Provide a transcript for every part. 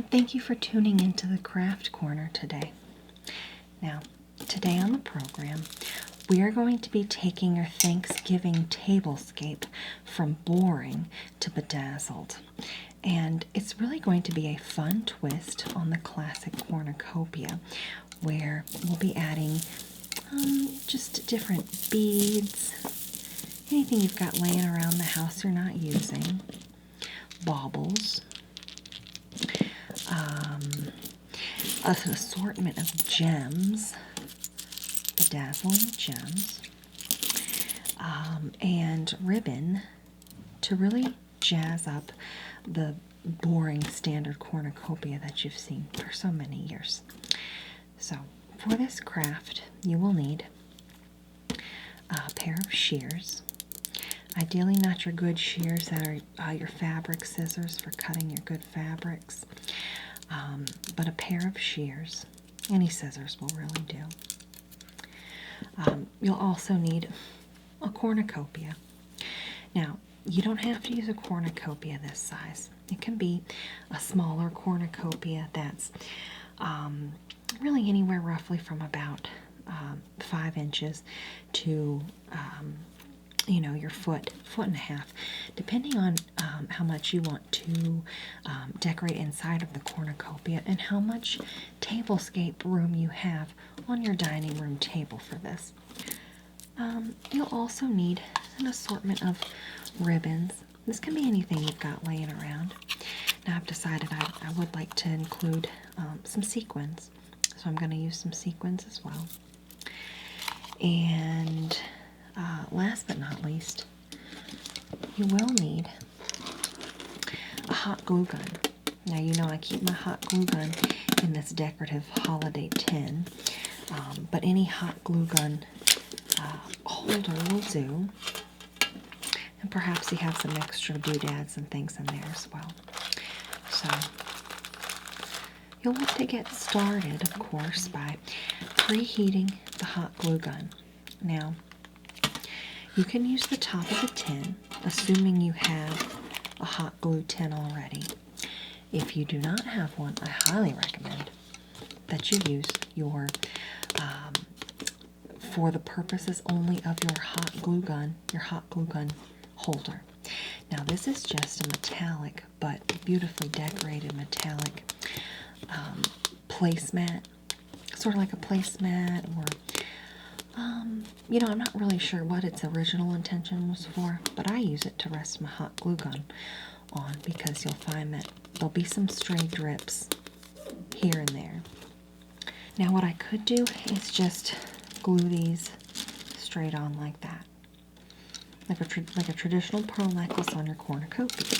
Thank you for tuning into the Craft Corner today. Now, today on the program, we are going to be taking your Thanksgiving tablescape from boring to bedazzled. And it's really going to be a fun twist on the classic cornucopia, where we'll be adding just different beads, anything you've got laying around the house you're not using, bobbles, an assortment of gems, bedazzling gems, and ribbon to really jazz up the boring standard cornucopia that you've seen for so many years. So for this craft, you will need a pair of shears. Ideally not your good shears that are your fabric scissors for cutting your good fabrics, but a pair of shears. Any scissors will really do. You'll also need a cornucopia. Now, you don't have to use a cornucopia this size. It can be a smaller cornucopia that's really anywhere roughly from about 5 inches to your foot and a half, depending on how much you want to decorate inside of the cornucopia and how much tablescape room you have on your dining room table for this. You'll also need an assortment of ribbons. This can be anything you've got laying around. Now I've decided I would like to include some sequins, so I'm going to use some sequins as well. And last but not least, you will need a hot glue gun. Now you know I keep my hot glue gun in this decorative holiday tin, but any hot glue gun holder will do. And perhaps you have some extra doodads and things in there as well. So you'll want to get started, of course, by preheating the hot glue gun. Now, you can use the top of the tin, assuming you have a hot glue tin already. If you do not have one, I highly recommend that you use your, for the purposes only of your hot glue gun holder. Now this is just a metallic, but beautifully decorated metallic placemat, sort of like a placemat, or I'm not really sure what its original intention was for, but I use it to rest my hot glue gun on, because you'll find that there'll be some stray drips here and there. Now what I could do is just glue these straight on like that, like a traditional pearl necklace on your cornucopia.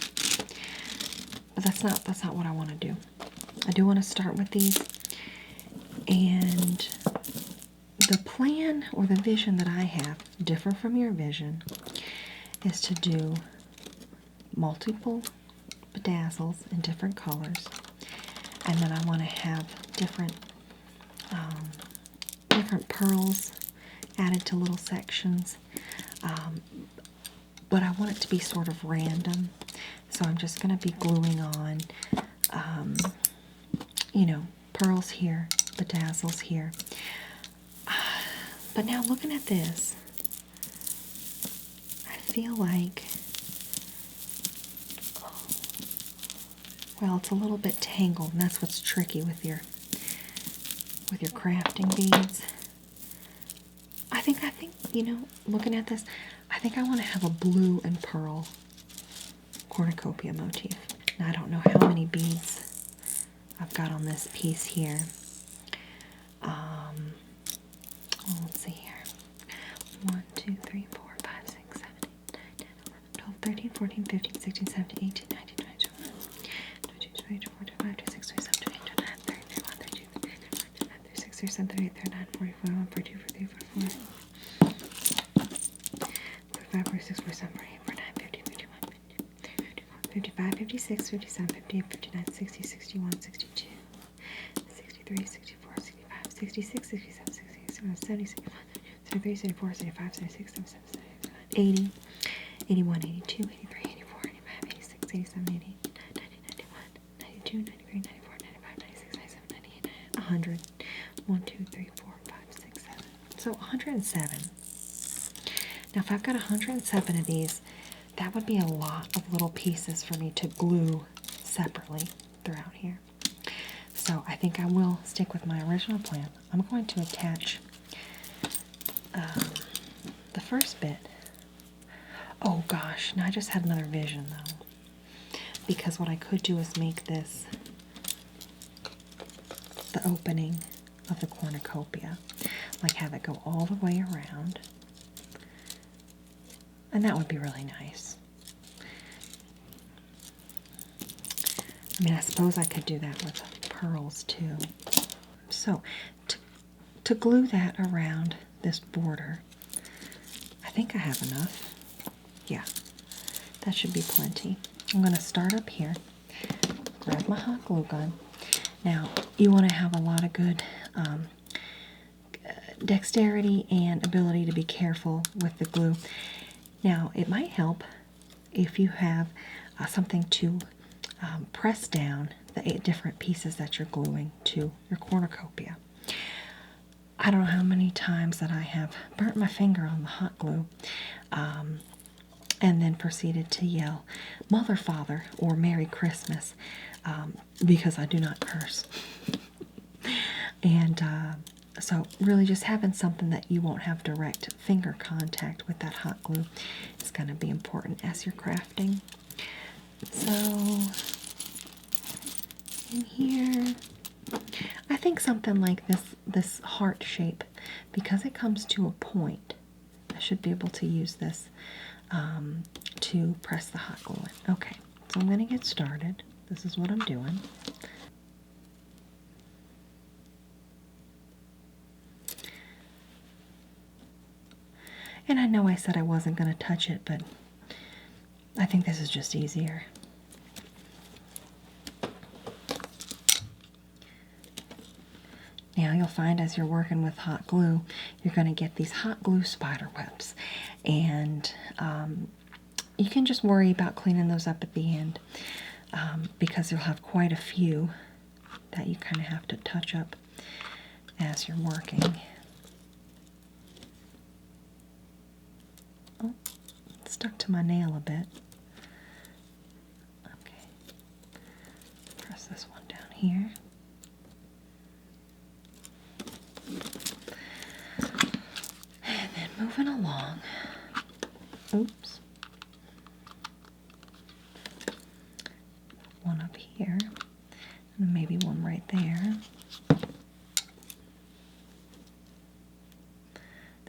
But that's not what I want to do. I do want to start with these, and the plan or the vision that I have, different from your vision, is to do multiple bedazzles in different colors, and then I want to have different pearls added to little sections, but I want it to be sort of random, so I'm just going to be gluing on pearls here, bedazzles here. But now looking at this, I feel like, well, it's a little bit tangled, and that's what's tricky with your crafting beads. I think, looking at this, I think I want to have a blue and pearl cornucopia motif. Now I don't know how many beads I've got on this piece here. Let's see here. 1, 2, 3, 4, 5, 6, 7, 8, 9, 10, 11, 12, 13, 14, 15, 16, 17, 18, 19, 20, 21, 22, 23, 24, 25, 26, 27, 28, 29, 30, 31, 32, 33, 34, 35, 36, 37, 38, 39, 40, 41, 42, 43, 44, 45, 46, 47, 48, 49, 50, 51, 55, 56, 57, 58, 59, 60, 61, 62, 63, 64, 65, 66, 67, 68, 70, 71, 73, 74, 75, 76, 77, 80, 81, 82, 83, 84, 85, 86, 87, 88, 90, 91, 92, 93, 94, 100. 1, 2, 3, 4, 5, 6, 7. So 107. Now if I've got 107 of these, that would be a lot of little pieces for me to glue separately throughout here. So I think I will stick with my original plan. I'm going to attach the first bit. Oh gosh, now I just had another vision though. Because what I could do is make this the opening of the cornucopia. Like have it go all the way around. And that would be really nice. I mean, I suppose I could do that with pearls too. So, to glue that around this border, I think I have enough. Yeah, that should be plenty. I'm going to start up here, grab my hot glue gun. Now, you want to have a lot of good dexterity and ability to be careful with the glue. Now, it might help if you have something to press down the 8 different pieces that you're gluing to your cornucopia. I don't know how many times that I have burnt my finger on the hot glue and then proceeded to yell Mother, Father, or Merry Christmas because I do not curse. And so really just having something that you won't have direct finger contact with that hot glue is going to be important as you're crafting. So in here, I think something like this heart shape, because it comes to a point, I should be able to use this to press the hot glue in. Okay, so I'm going to get started. This is what I'm doing. And I know I said I wasn't going to touch it, but I think this is just easier. Now you'll find as you're working with hot glue, you're going to get these hot glue spider webs. And you can just worry about cleaning those up at the end because you'll have quite a few that you kind of have to touch up as you're working. Oh, it stuck to my nail a bit. Okay. Press this one down here. And then moving along. Oops. One up here. And maybe one right there.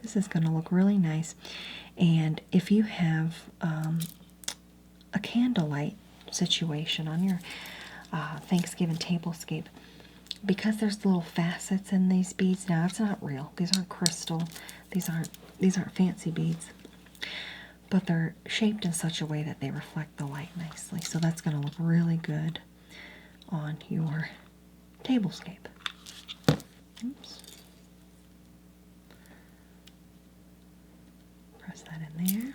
This is going to look really nice. And if you have a candlelight situation on your Thanksgiving tablescape, because there's little facets in these beads. Now, it's not real. These aren't crystal. These aren't fancy beads. But they're shaped in such a way that they reflect the light nicely. So that's going to look really good on your tablescape. Oops. Press that in there.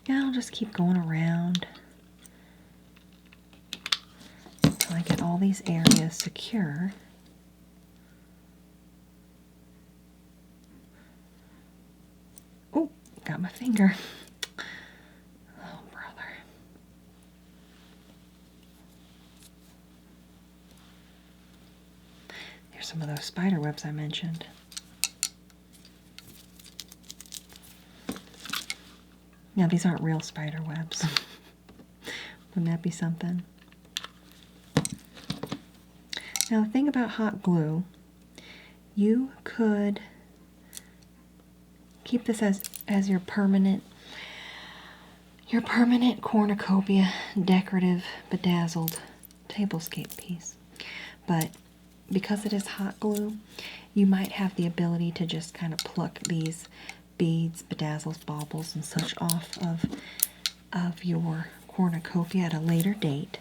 And I'll just keep going around until I get all these areas secure. Oh, got my finger. Oh, brother. Here's some of those spider webs I mentioned. Now, these aren't real spider webs. Wouldn't that be something? Now, the thing about hot glue, you could keep this as your permanent cornucopia decorative bedazzled tablescape piece. But because it is hot glue, you might have the ability to just kind of pluck these beads, bedazzles, bobbles, and such off of your cornucopia at a later date.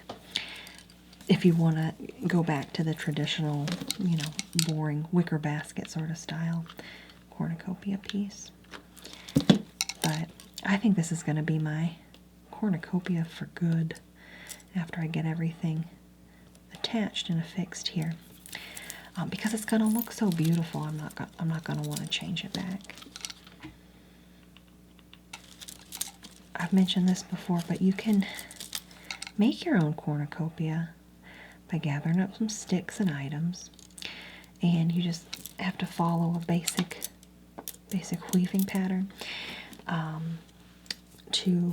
If you want to go back to the traditional, boring wicker basket sort of style cornucopia piece. But I think this is going to be my cornucopia for good after I get everything attached and affixed here. Because it's going to look so beautiful, I'm not going to want to change it back. I've mentioned this before, but you can make your own cornucopia by gathering up some sticks and items, and you just have to follow a basic weaving pattern to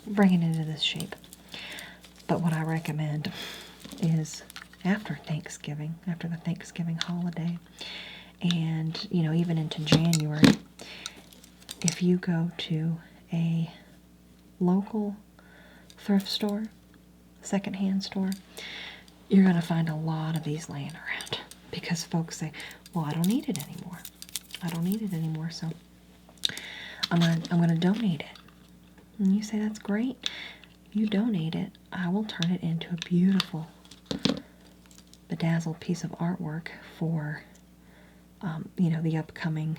bring it into this shape. But what I recommend is after Thanksgiving, after the Thanksgiving holiday, and even into January, if you go to a local thrift store, secondhand store, you're going to find a lot of these laying around because folks say, well, I don't need it anymore. I don't need it anymore, so I'm going to donate it. And you say, that's great. You donate it, I will turn it into a beautiful bedazzled piece of artwork for, the upcoming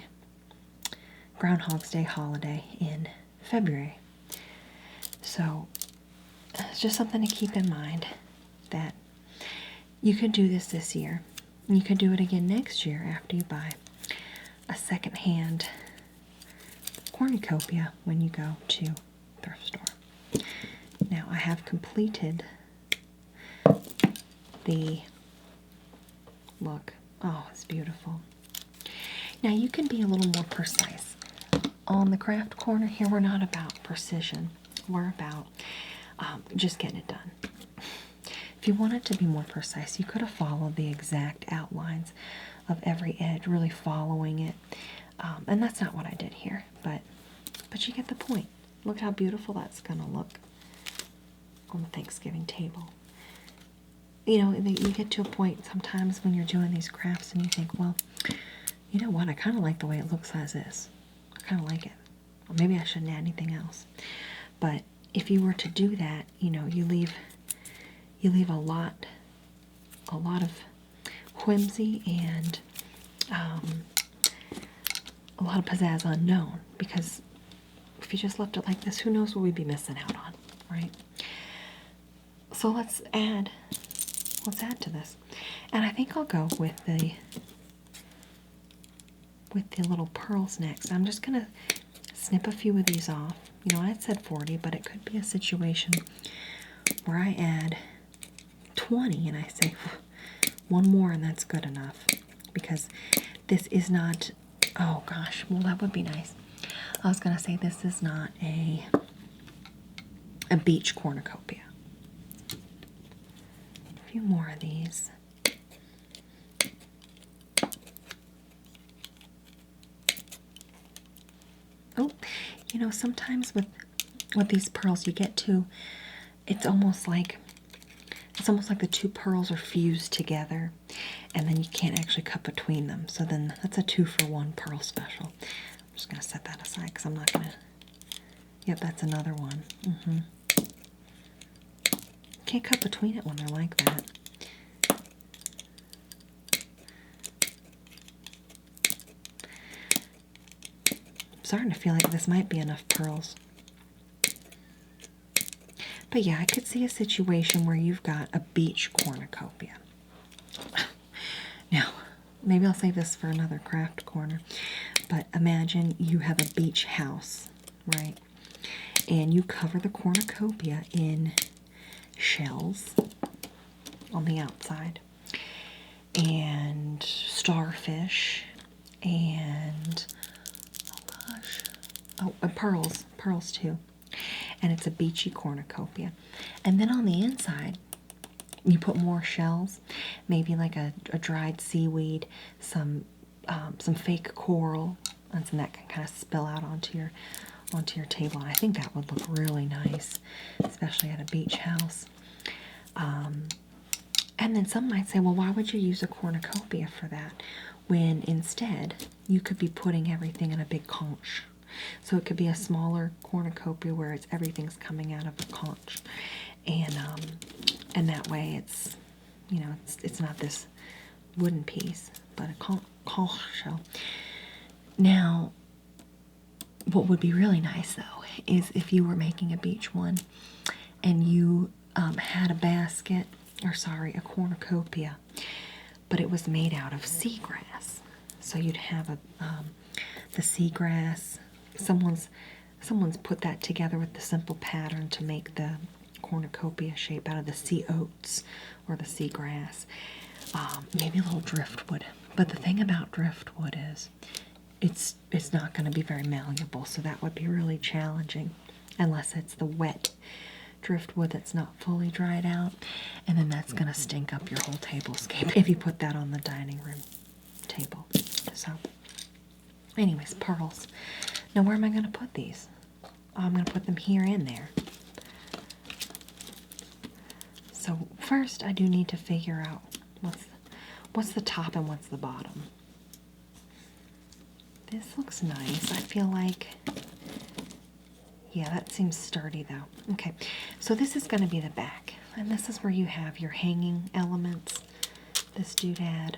Groundhog's Day holiday in February. So it's just something to keep in mind that you could do this year. You could do it again next year after you buy a secondhand cornucopia when you go to thrift store. Now I have completed the look. Oh, it's beautiful. Now you can be a little more precise. On the craft corner here, we're not about precision. We're about just getting it done. If you wanted to be more precise, you could have followed the exact outlines of every edge, really following it. And that's not what I did here, but you get the point. Look how beautiful that's going to look on the Thanksgiving table. You get to a point sometimes when you're doing these crafts and you think, well, you know what, I kind of like the way it looks as is. I kind of like it. Or maybe I shouldn't add anything else. But if you were to do that, you leave a lot of whimsy and a lot of pizzazz unknown, because if you just left it like this, who knows what we'd be missing out on, right? So let's add to this. And I think I'll go with the little pearls next. I'm just going to snip a few of these off. I had said 40, but it could be a situation where I add 20 and I say one more and that's good enough, because this is not, oh gosh, well that would be nice. I was going to say this is not a beach cornucopia. A few more of these. Oh, sometimes with these pearls you get to, it's almost like the two pearls are fused together, and then you can't actually cut between them. So then that's a 2-for-1 pearl special. I'm just going to set that aside because I'm not going to... Yep, that's another one. Can't cut between it when they're like that. I'm starting to feel like this might be enough pearls. But yeah, I could see a situation where you've got a beach cornucopia. Now, maybe I'll save this for another craft corner, but imagine you have a beach house, right? And you cover the cornucopia in shells on the outside, and starfish, and pearls too. And it's a beachy cornucopia. And then on the inside, you put more shells, maybe like a dried seaweed, some fake coral, and some that can kind of spill out onto your table. And I think that would look really nice, especially at a beach house. And then some might say, well, why would you use a cornucopia for that, when instead you could be putting everything in a big conch? So it could be a smaller cornucopia where everything's coming out of the conch, and that way it's not this wooden piece, but a conch shell. Now, What would be really nice though is if you were making a beach one and you had a basket, or sorry, a cornucopia, but it was made out of seagrass. So you'd have the seagrass. Someone's put that together with the simple pattern to make the cornucopia shape out of the sea oats or the seagrass. Maybe a little driftwood. But the thing about driftwood is it's not going to be very malleable, so that would be really challenging unless it's the wet driftwood that's not fully dried out, and then that's going to stink up your whole tablescape if you put that on the dining room table. So anyways, pearls. Now where am I going to put these? I'm going to put them here and there. So first I do need to figure out what's the top and what's the bottom. This looks nice. I feel like, yeah, that seems sturdy though. Okay, so this is going to be the back, and this is where you have your hanging elements. This doodad,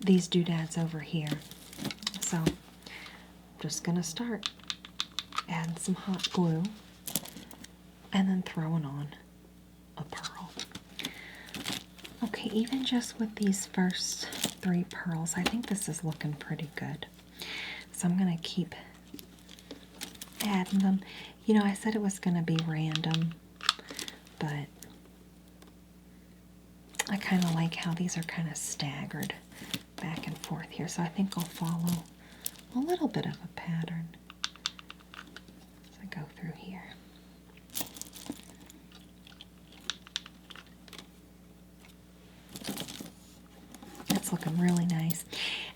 these doodads over here. So I'm just going to start adding some hot glue and then throwing on a pearl. Okay, even just with these first 3 pearls, I think this is looking pretty good. So I'm going to keep adding them. You know, I said it was going to be random, but I kind of like how these are kind of staggered back and forth here. So I think I'll follow a little bit of a pattern as I go through here. That's looking really nice.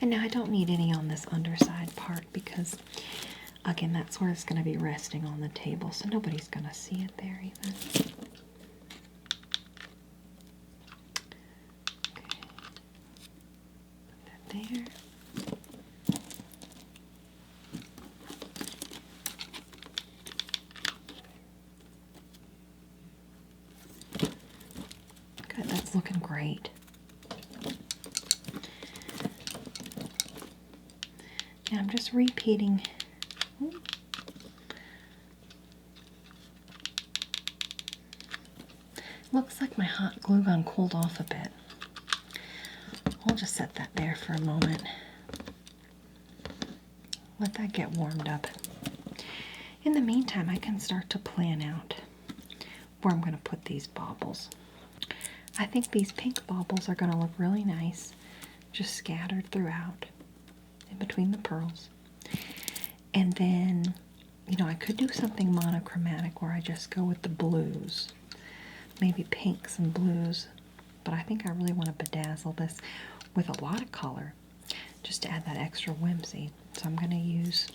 And now I don't need any on this underside part because, again, that's where it's going to be resting on the table, so nobody's going to see it there even. Okay. Put that there. Good, that's looking great. Now I'm just repeating. Looks like my hot glue gun cooled off a bit. I'll just set that there for a moment. Let that get warmed up. In the meantime, I can start to plan out where I'm going to put these bobbles. I think these pink bobbles are going to look really nice, just scattered throughout in between the pearls. And then, you know, I could do something monochromatic where I just go with the blues. Maybe pinks and blues. But I think I really want to bedazzle this with a lot of color just to add that extra whimsy. So I'm going to use,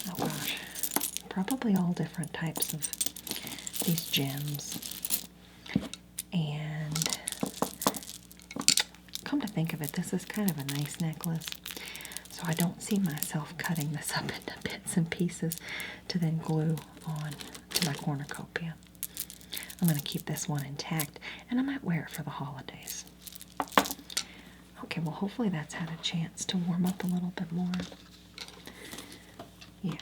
oh gosh, probably all different types of these gems. And come to think of it, this is kind of a nice necklace. So I don't see myself cutting this up into bits and pieces to then glue on to my cornucopia. I'm going to keep this one intact, and I might wear it for the holidays. Okay, well, hopefully that's had a chance to warm up a little bit more. Yeah.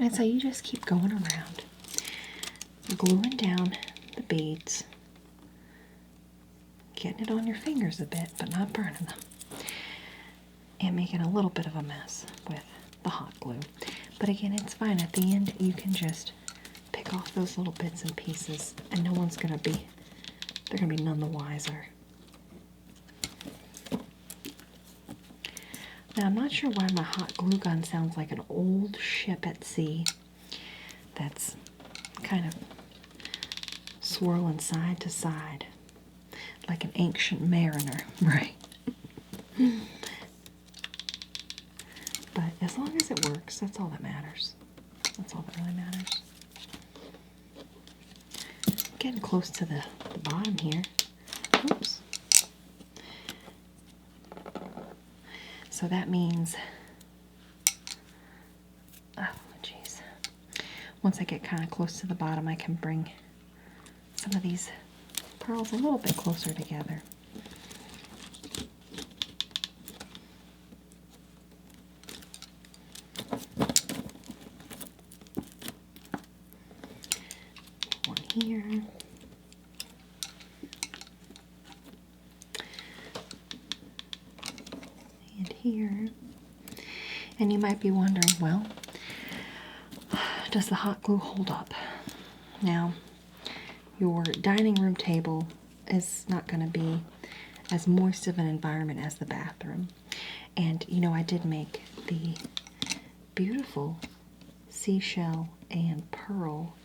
And so you just keep going around, gluing down the beads, getting it on your fingers a bit, but not burning them, and making a little bit of a mess with the hot glue. But again, it's fine. At the end, you can just pick off those little bits and pieces, and no one's going to be, they're going to be none the wiser. Now, I'm not sure why my hot glue gun sounds like an old ship at sea that's kind of swirling side to side, like an ancient mariner, right? But as long as it works, that's all that matters. That's all that really matters. Getting close to the bottom here. Oops. So that means, oh jeez, once I get kind of close to the bottom, I can bring some of these pearls a little bit closer together. One here. And here. And you might be wondering, well, does the hot glue hold up? Now, your dining room table is not going to be as moist of an environment as the bathroom. And, you know, I did make the beautiful seashell and pearl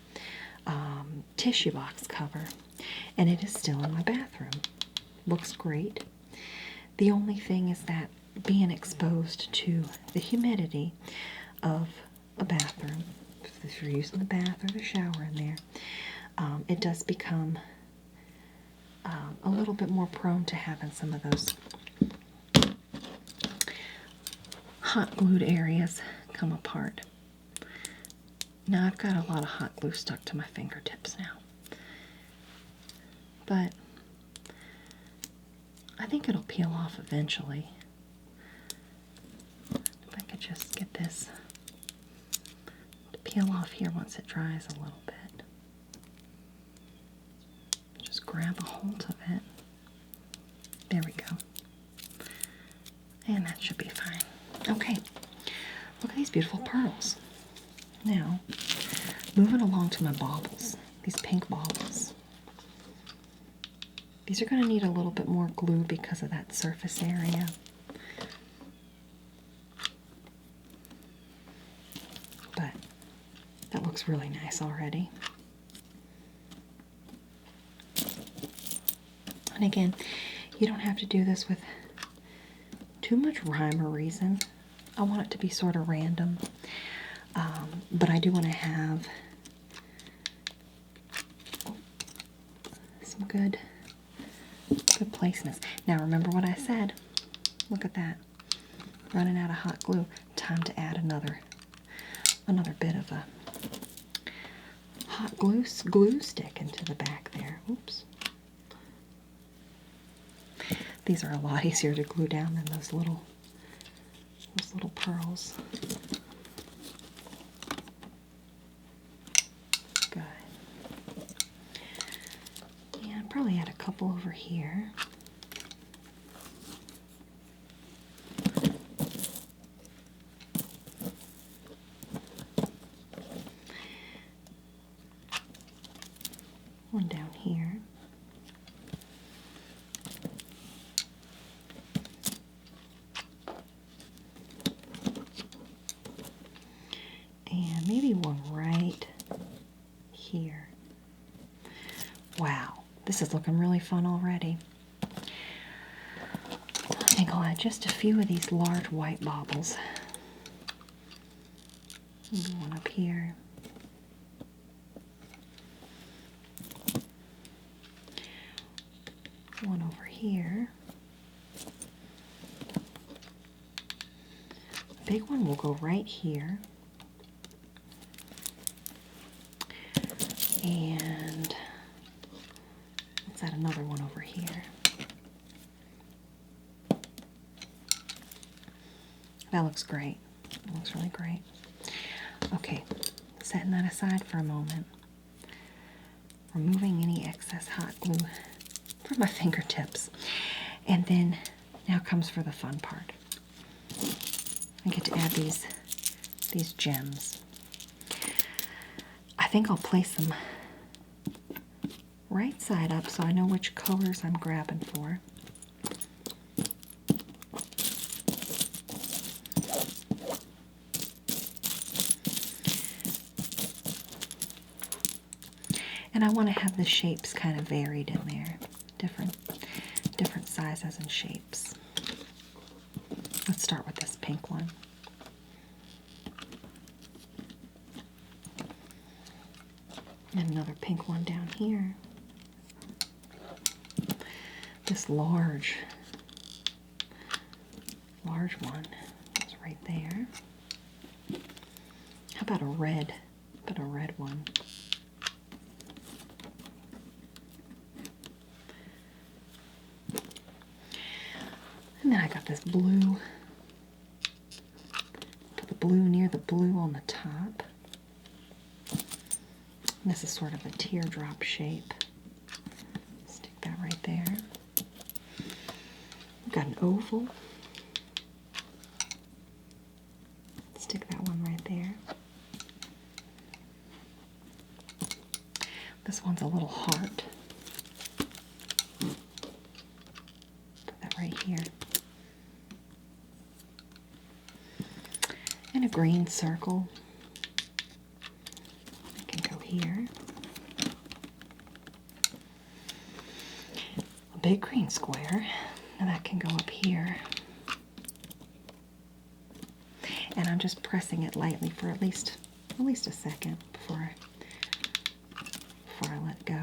tissue box cover, and it is still in my bathroom. Looks great. The only thing is that being exposed to the humidity of a bathroom, if you're using the bath or the shower in there, it does become a little bit more prone to having some of those hot glued areas come apart. Now I've got a lot of hot glue stuck to my fingertips now, but I think it'll peel off eventually. If I could just get this to peel off here once it dries a little bit. Just grab a hold of it. There we go. And that should be fine. Okay, look at these beautiful pearls. Now, moving along to my bobbles, these pink bobbles. These are going to need a little bit more glue because of that surface area. But that looks really nice already. And again, you don't have to do this with too much rhyme or reason. I want it to be sort of random. But I do want to have some good placements. Now remember what I said. Look at that. Running out of hot glue. Time to add another bit of a hot glue stick into the back there. Oops. These are a lot easier to glue down than those little pearls. Good. Yeah, I'll probably add a couple over here. One down here. And maybe one right here. Wow, this is looking really fun already. I think I'll add just a few of these large white bobbles. Maybe one up here. One over here. The big one will go right here. And let's add another one over here. That looks great. That looks really great. Okay, setting that aside for a moment. Removing any excess hot glue from my fingertips. And then now comes for the fun part. I get to add these gems. I think I'll place them right side up so I know which colors I'm grabbing for. And I want to have the shapes kind of varied in there. Different sizes and shapes. Let's start with this pink one. And another pink one down here. This large large one. It's right there. How about a red? How about a red one? And then I got this blue. Put the blue near the blue on the top. And this is sort of a teardrop shape. Stick that right there. We've got an oval. Stick that one right there. This one's a little heart. Put that right here. And a green circle. It can go here. A big green square. And that can go up here. And I'm just pressing it lightly for at least a second before I let go.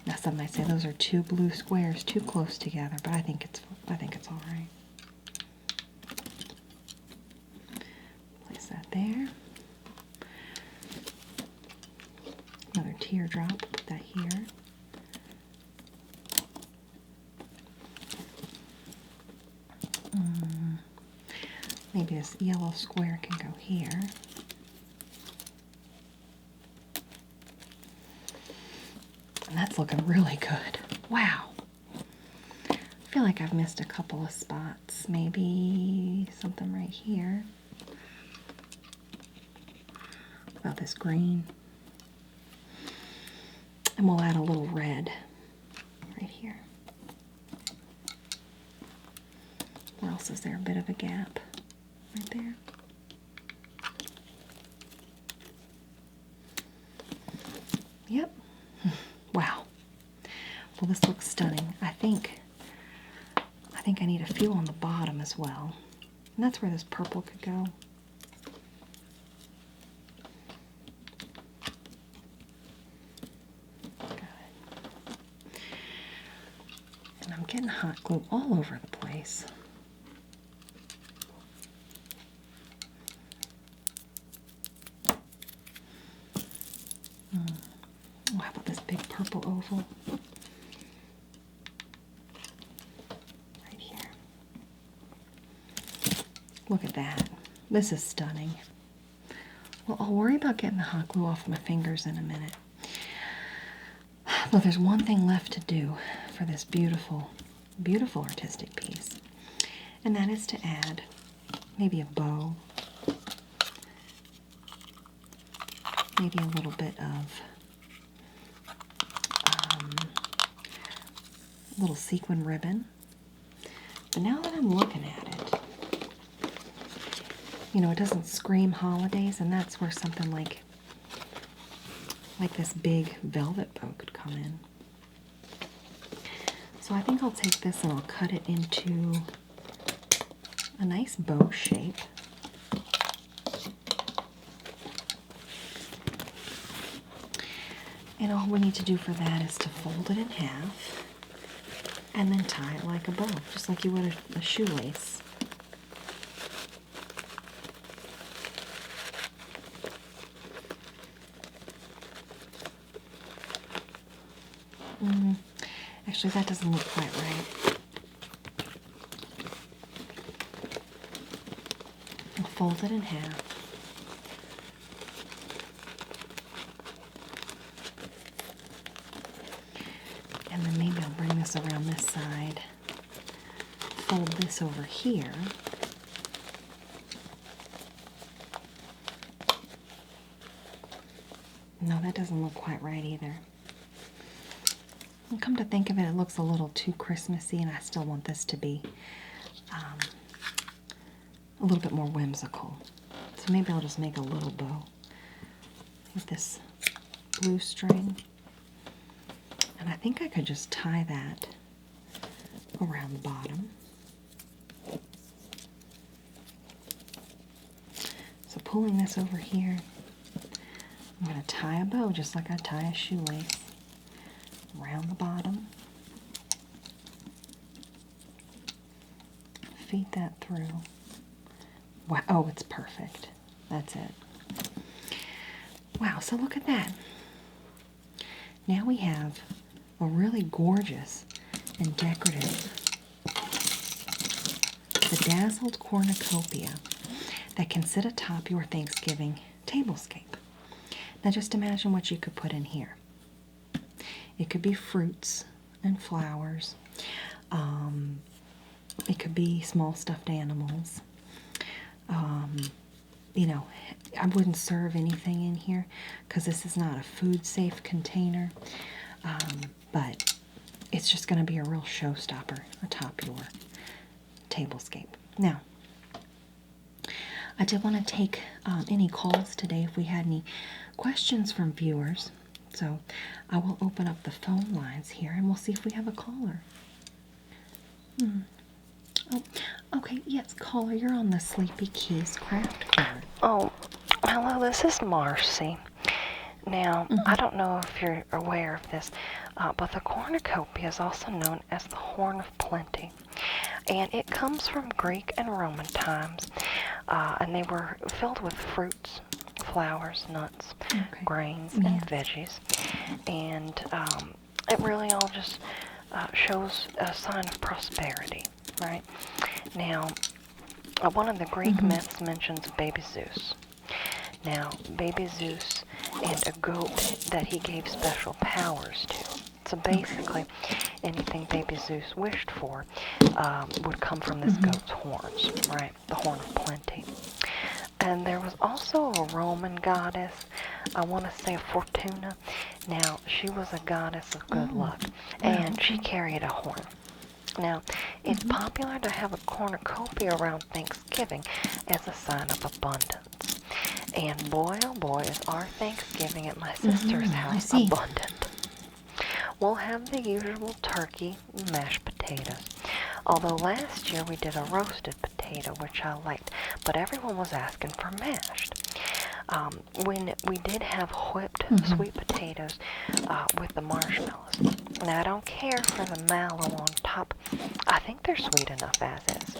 Now some might say those are two blue squares too close together, but I think it's all right. Place that there. Another teardrop, put that here. Maybe this yellow square can go here. And that's looking really good. Wow. I feel like I've missed a couple of spots. Maybe something right here. About this green. And we'll add a little red right here. Where else is there a bit of a gap? Right there. Yep. Wow. Well, this looks stunning. I think I need a few on the bottom as well. And that's where this purple could go. Got it. And I'm getting hot glue all over the place. Oh, how about this big purple oval? Right here. Look at that. This is stunning. Well, I'll worry about getting the hot glue off my fingers in a minute. Well, there's one thing left to do for this beautiful, beautiful artistic piece. And that is to add maybe a bow. Maybe a little bit of little sequin ribbon. But now that I'm looking at it, you know, it doesn't scream holidays, and that's where something like this big velvet bow could come in. So I think I'll take this and I'll cut it into a nice bow shape. And all we need to do for that is to fold it in half and then tie it like a bow, just like you would a shoelace. Actually, that doesn't look quite right. I'll fold it in half. And then maybe I'll bring this around this side, fold this over here, no, that doesn't look quite right either. And come to think of it, it looks a little too Christmassy, and I still want this to be a little bit more whimsical. So maybe I'll just make a little bow with this blue string. And I think I could just tie that around the bottom. So pulling this over here, I'm going to tie a bow just like I tie a shoelace around the bottom. feed that through. Wow, oh, it's perfect. That's it. Wow, so look at that. Now we have a really gorgeous and decorative bedazzled cornucopia that can sit atop your Thanksgiving tablescape. Now just imagine what you could put in here. It could be fruits and flowers. It could be small stuffed animals. You know, I wouldn't serve anything in here because this is not a food safe container. But it's just going to be a real showstopper atop your tablescape. Now, I did want to take any calls today if we had any questions from viewers. So I will open up the phone lines here and we'll see if we have a caller. Oh, okay, yes, caller, you're on the Sleepy Keys craft card. Oh, hello, this is Marcy. Now, I don't know if you're aware of this, but the cornucopia is also known as the Horn of Plenty. And it comes from Greek and Roman times, and they were filled with fruits, flowers, nuts, grains, and veggies. And it really all just shows a sign of prosperity, right? Now, one of the Greek myths mentions baby Zeus. Now, baby Zeus and a goat that he gave special powers to. So basically, anything baby Zeus wished for would come from this goat's horns, right? The Horn of Plenty. And there was also a Roman goddess, I want to say Fortuna. Now, she was a goddess of good luck, and she carried a horn. Now, it's popular to have a cornucopia around Thanksgiving as a sign of abundance. And boy, oh boy, is our Thanksgiving at my sister's house abundant. We'll have the usual turkey and mashed potatoes. Although last year we did a roasted potato, which I liked, but everyone was asking for mashed. When we did have whipped sweet potatoes with the marshmallows. Now, I don't care for the mallow on top. I think they're sweet enough as is.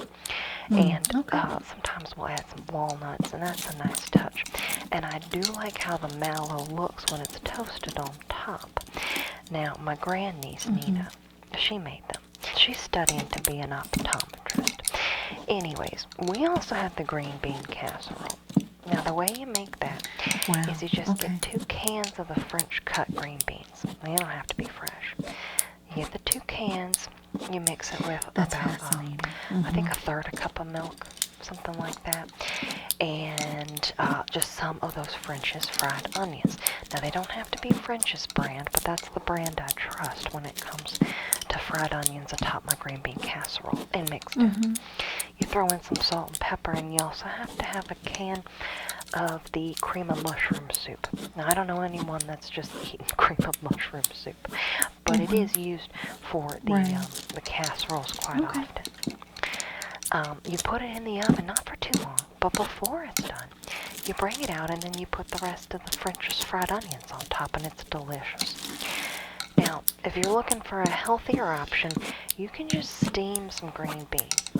And sometimes we'll add some walnuts, and that's a nice touch. And I do like how the mallow looks when it's toasted on top. Now, my grandniece, Nina, she made them. She's studying to be an optometrist. Anyways, we also have the green bean casserole. Now, the way you make that is you just get 2 cans of the French cut green beans. They don't have to be fresh. You get the 2 cans, you mix it with about, I think, 1/3 a cup of milk, something like that, and just some of those French's fried onions. Now, they don't have to be French's brand, but that's the brand I trust when it comes to fried onions atop my green bean casserole and mixed it. You throw in some salt and pepper, and you also have to have a can of the cream of mushroom soup. Now, I don't know anyone that's just eaten cream of mushroom soup, but it is used for the casseroles quite often. You put it in the oven, not for too long, but before it's done, you bring it out and then you put the rest of the French's fried onions on top, and it's delicious. Now, if you're looking for a healthier option, you can just steam some green beans.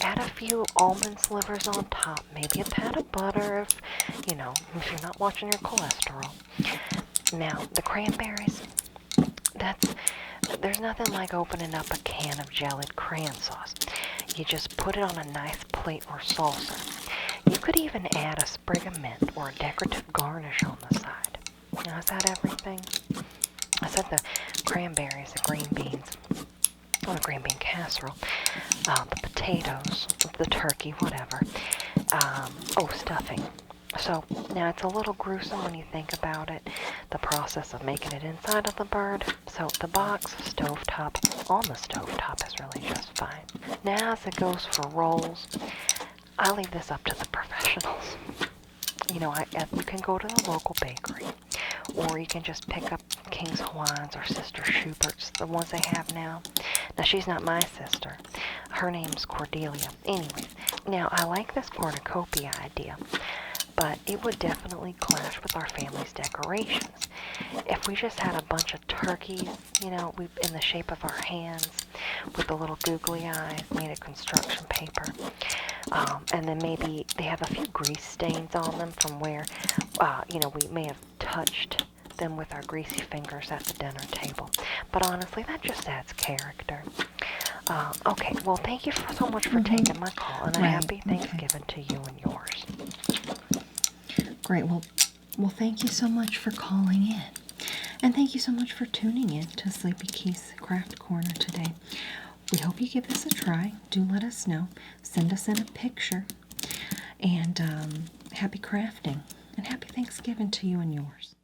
Add a few almond slivers on top, maybe a pat of butter if you're not watching your cholesterol. Now, the cranberries, there's nothing like opening up a can of jellied cran sauce. You just put it on a nice plate or saucer. You could even add a sprig of mint or a decorative garnish on the side. Now, is that everything? I said the cranberries, the green beans, or the green bean casserole, the potatoes, the turkey, whatever. Stuffing. So, now it's a little gruesome when you think about it, the process of making it inside of the bird. So, the box, stovetop, on the stovetop is really just fine. Now, as it goes for rolls, I leave this up to the professionals. You can go to the local bakery, or you can just pick up King's Hawaiians or Sister Schubert's, the ones they have now. Now, she's not my sister. Her name's Cordelia. Anyways, now, I like this cornucopia idea, but it would definitely clash with our family's decorations. If we just had a bunch of turkeys, in the shape of our hands, with the little googly eyes made of construction paper, and then maybe they have a few grease stains on them from where, we may have touched them with our greasy fingers at the dinner table. But honestly, that just adds character. Okay, well, thank you so much for taking my call, and a Right, happy okay. Thanksgiving to you and yours. Great. Well, thank you so much for calling in. And thank you so much for tuning in to Sleepy Keith's Craft Corner today. We hope you give this a try. Do let us know. Send us in a picture. And happy crafting. And happy Thanksgiving to you and yours.